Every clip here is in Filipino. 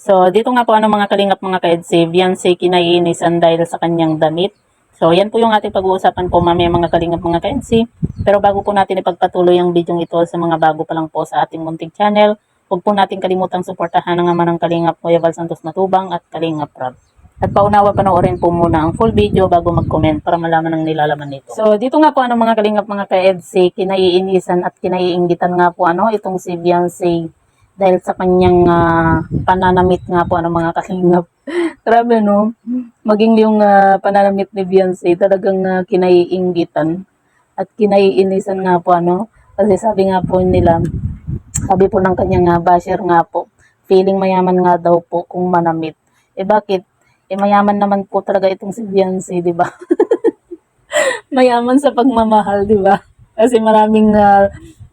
So, dito nga po mga kalingap mga ka-EDSA, Beyonce kinaiinisan dahil sa kanyang damit. So, yan po yung ating pag-uusapan po mamaya mga kalingap mga ka-EDSA. Pero bago po natin ipagpatuloy ang video ito sa mga bago pa lang po sa ating munting channel, huwag po natin kalimutang suportahan ang ama ng kalingap Kuya Val Santos Matubang at Kalingap Rob. At paunawa panoorin po muna ang full video bago mag-comment para malaman ang nilalaman nito. So, dito nga po mga kalingap mga ka-EDSA, kinaiinisan at kinaiinggitan nga po itong si Beyonce dahil sa kanyang pananamit nga po mga kalingap. Grabe no, maging yung pananamit ni Beyonce talagang kinaiinggitan at kinaiinisan nga po kasi sabi nga po nila, sabi po ng kanyang basher nga po, feeling mayaman nga daw po kung manamit. Bakit? Mayaman naman po talaga itong si Beyonce, di ba? Mayaman sa pagmamahal, di ba? Kasi maraming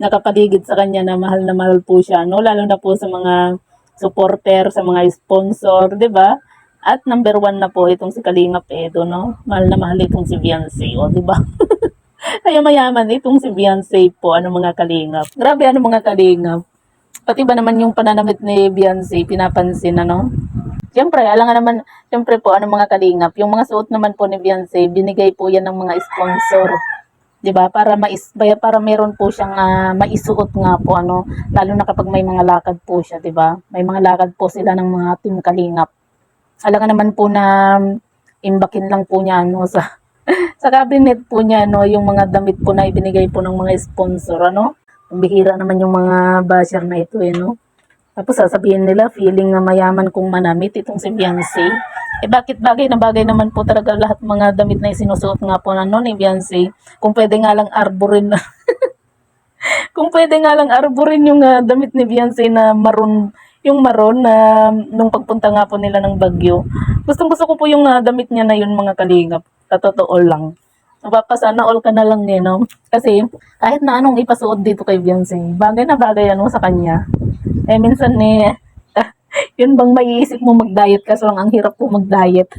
nakapaligid sa kanya na mahal po siya, no? Lalo na po sa mga supporter, sa mga sponsor, 'di ba? At number 1 na po itong si Kalingap Edo, no? Mahal na mahal itong si Beyonce, o 'di ba? Kaya mayaman itong si Beyonce po, mga kalingap. Grabe mga kalingap. Pati ba naman yung pananamit ni Beyonce, pinapansin, Siyempre, alam nga naman, siyempre po, mga kalingap, yung mga suot naman po ni Beyonce, binigay po yan ng mga sponsor. 'Di ba? Para meron po siyang maisuot nga po lalo na kapag may mga lakad po siya, 'di ba? May mga lakad po sila ng mga team Kalingap. Alam naman po na imbakin lang po niya sa sa cabinet po niya yung mga damit po na ibinigay po ng mga sponsor Ang bihira naman yung mga basher na ito Tapos sasabihin nila feeling na mayaman kung manamit itong si Beyonce. Bakit bagay na bagay naman po talaga lahat mga damit na isinusuot nga po ni Beyonce. Kung pwede nga lang arborin na. Kung pwede nga lang arborin yung damit ni Beyonce na maroon, yung maroon na nung pagpunta nga po nila ng Baguio. Gustong-gusto ko po yung damit niya na yun mga kalingap. Sa totoo lang. Mapapasana all ka na lang Kasi kahit na anong ipasuot dito kay Beyonce, bagay na bagay sa kanya. Minsan yun bang maiisip mo mag-diet kasi lang ang hirap po mag-diet.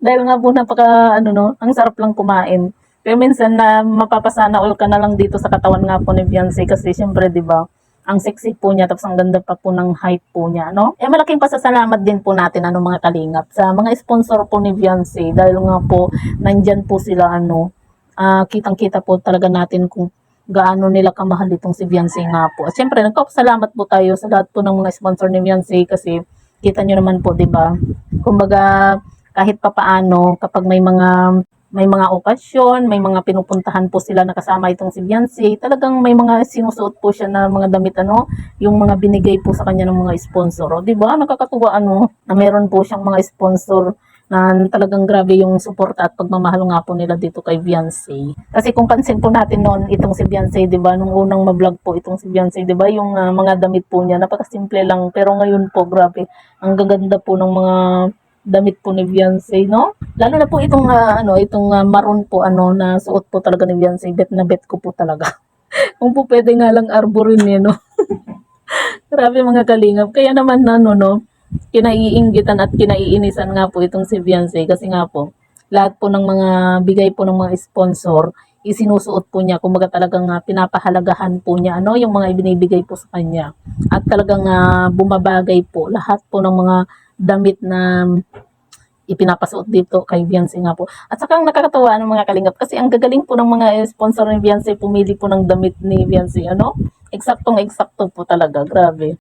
Dahil nga po napaka ang sarap lang kumain. Pero minsan na mapapasana all ka na lang dito sa katawan nga po ni Beyonce kasi syempre 'di ba? Ang sexy po niya tapos ang ganda pa po ng height po niya, malaking pasasalamat din po natin mga kalingap sa mga sponsor po ni Beyonce dahil nga po nandyan po sila kitang-kita po talaga natin kung gaano nila kamahal itong si Beyonce nga po. At syempre, nagpapasalamat po tayo sa lahat po ng mga sponsor ni Beyonce kasi kita nyo naman po, 'di ba? Kumbaga, kahit papaano kapag may mga okasyon, may mga pinupuntahan po sila na kasama itong si Beyonce, talagang may mga sinusuot po siya na mga damit yung mga binigay po sa kanya ng mga sponsor. 'Di ba? Nakakatuwa na meron po siyang mga sponsor na talagang grabe yung suporta at pagmamahal nga po nila dito kay Beyonce. Kasi kung pansin po natin noon itong si Beyonce, 'di ba, nung unang ma-vlog po itong si Beyonce, 'di ba, yung mga damit po niya napakasimple lang pero ngayon po grabe, ang gaganda po ng mga damit po ni Beyonce, Lalo na po itong maroon po na suot po talaga ni Beyonce, bet na bet ko po talaga. Kung po pwede nga lang arborin Grabe mga kalingap. Kaya naman kinaiinggitan at kinaiinisan nga po itong si Beyonce kasi nga po lahat po ng mga bigay po ng mga sponsor isinusuot po niya, kumbaga talagang pinapahalagahan po niya yung mga ibinibigay po sa kanya at talagang bumabagay po lahat po ng mga damit na ipinapasuot dito kay Beyonce nga po. At saka ang nakakatawa mga kalingap kasi ang gagaling po ng mga sponsor ni Beyonce pumili po ng damit ni Beyonce eksaktong eksakto po talaga, grabe.